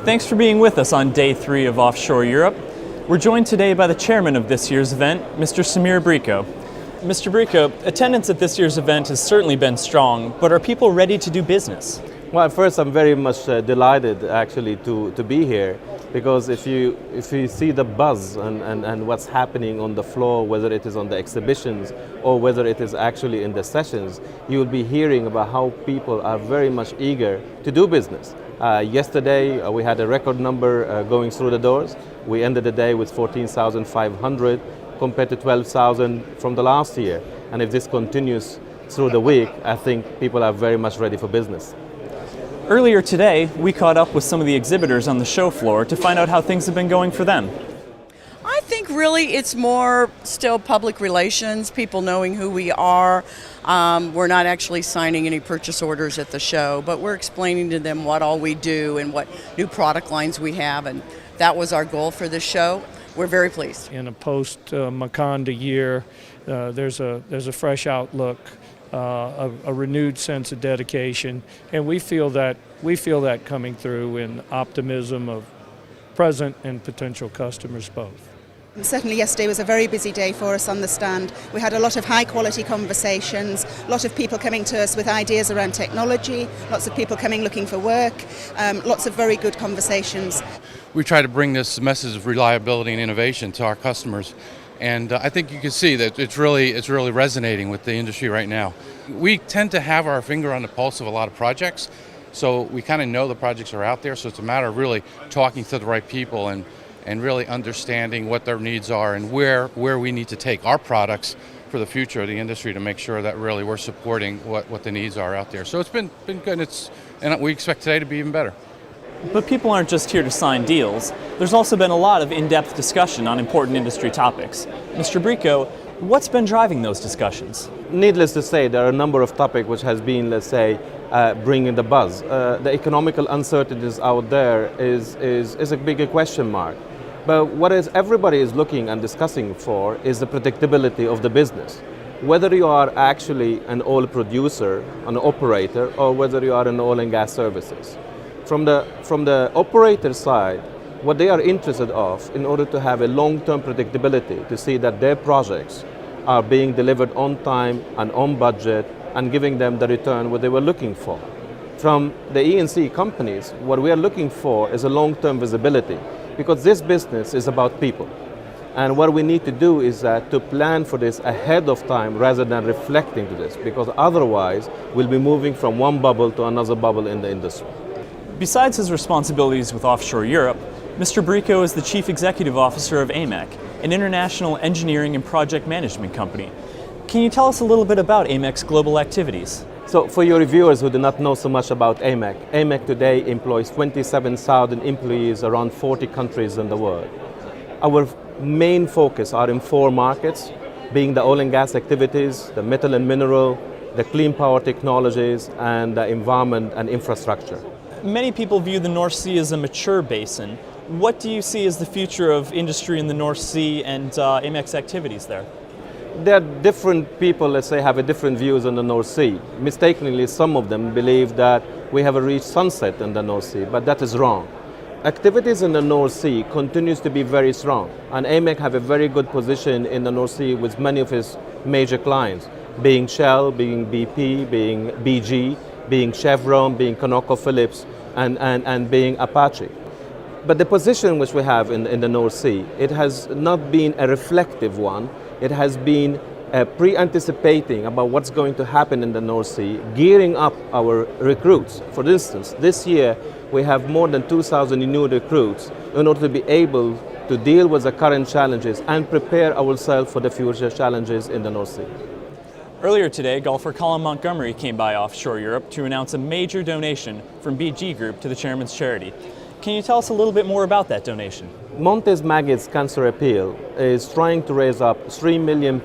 Thanks for being with us on Day 3 of Offshore Europe. We're joined today by the chairman of this year's event, Mr. Samir Brikho. Mr. Brikho, attendance at this year's event has certainly been strong, but are people ready to do business? Well, first, I'm very much delighted actually to be here, because if you see the buzz and what's happening on the floor, whether it is on the exhibitions or whether it is actually in the sessions, you will be hearing about how people are very much eager to do business. Yesterday, we had a record number going through the doors. We ended the day with 14,500 compared to 12,000 from the last year. And if this continues through the week, I think people are very much ready for business. Earlier today, we caught up with some of the exhibitors on the show floor to find out how things have been going for them. I think really it's more still public relations, people knowing who we are. We're not actually signing any purchase orders at the show, but we're explaining to them what all we do and what new product lines we have, and that was our goal for this show. We're very pleased. In a post-Maconda year, there's a fresh outlook, a renewed sense of dedication, and we feel that coming through in optimism of present and potential customers both. Certainly yesterday was a very busy day for us on the stand. We had a lot of high quality conversations, a lot of people coming to us with ideas around technology, lots of people coming looking for work, lots of very good conversations. We try to bring this message of reliability and innovation to our customers, and I think you can see that it's really resonating with the industry right now. We tend to have our finger on the pulse of a lot of projects, so we kind of know the projects are out there, so it's a matter of really talking to the right people and really understanding what their needs are and where we need to take our products for the future of the industry to make sure that really we're supporting what the needs are out there. So it's been good, and we expect today to be even better. But people aren't just here to sign deals. There's also been a lot of in-depth discussion on important industry topics. Mr. Brikho, what's been driving those discussions? Needless to say, there are a number of topics which has been, let's say, bringing the buzz. The economical uncertainties out there is a bigger question mark. But what everybody is looking and discussing for is the predictability of the business. Whether you are actually an oil producer, an operator, or whether you are in oil and gas services. From the operator side, what they are interested of in order to have a long-term predictability, to see that their projects are being delivered on time and on budget and giving them the return what they were looking for. From the E&C companies, what we are looking for is a long-term visibility, because this business is about people. And what we need to do is to plan for this ahead of time rather than reflecting to this, because otherwise we'll be moving from one bubble to another bubble in the industry. Besides his responsibilities with Offshore Europe, Mr. Brikho is the Chief Executive Officer of AMEC, an international engineering and project management company. Can you tell us a little bit about AMEC's global activities? So for your viewers who do not know so much about AMEC, AMEC today employs 27,000 employees around 40 countries in the world. Our main focus are in 4 markets, being the oil and gas activities, the metal and mineral, the clean power technologies, and the environment and infrastructure. Many people view the North Sea as a mature basin. What do you see as the future of industry in the North Sea and AMEC's activities there? There are different people, let's say, have different views on the North Sea. Mistakenly, some of them believe that we have reached sunset in the North Sea, but that is wrong. Activities in the North Sea continues to be very strong, and AMEC have a very good position in the North Sea with many of its major clients, being Shell, being BP, being BG, being Chevron, being ConocoPhillips, and being Apache. But the position which we have in the North Sea, it has not been a reflective one. It has been pre-anticipating about what's going to happen in the North Sea, gearing up our recruits. For instance, this year we have more than 2,000 new recruits in order to be able to deal with the current challenges and prepare ourselves for the future challenges in the North Sea. Earlier today, golfer Colin Montgomery came by Offshore Europe to announce a major donation from BG Group to the chairman's charity. Can you tell us a little bit more about that donation? Montes Maggot's Cancer Appeal is trying to raise up £3 million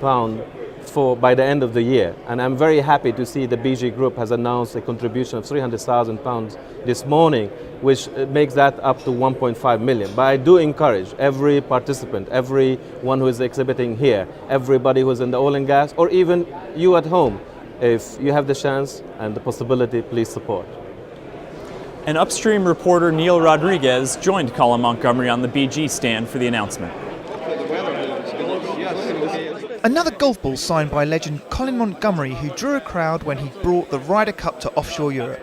by the end of the year, and I'm very happy to see the BG Group has announced a contribution of £300,000 this morning, which makes that up to 1.5 million. But I do encourage every participant, everyone who is exhibiting here, everybody who is in the oil and gas, or even you at home, if you have the chance and the possibility, please support. And Upstream reporter Neil Rodriguez joined Colin Montgomery on the BG stand for the announcement. Another golf ball signed by legend Colin Montgomery, who drew a crowd when he brought the Ryder Cup to Offshore Europe.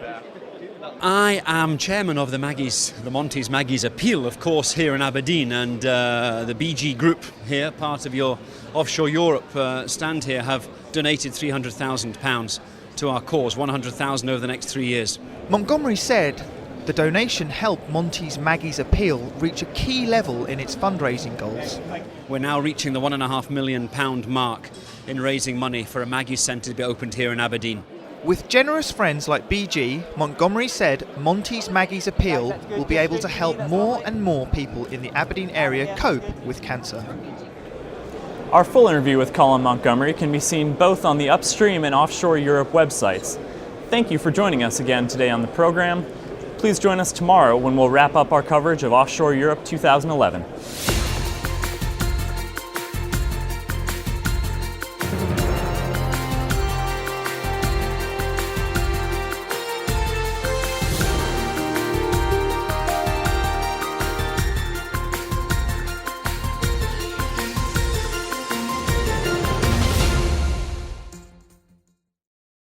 I am chairman of the Monty's Maggie's Appeal, of course, here in Aberdeen, and the BG Group here, part of your Offshore Europe stand here, have donated £300,000 to our cause, £100,000 over the next 3 years. Montgomery said the donation helped Monty's Maggie's Appeal reach a key level in its fundraising goals. We're now reaching the £1.5 million mark in raising money for a Maggie's Centre to be opened here in Aberdeen. With generous friends like BG, Montgomery said Monty's Maggie's Appeal will be able to help more and more people in the Aberdeen area cope with cancer. Our full interview with Colin Montgomery can be seen both on the Upstream and Offshore Europe websites. Thank you for joining us again today on the program. Please join us tomorrow when we'll wrap up our coverage of Offshore Europe 2011.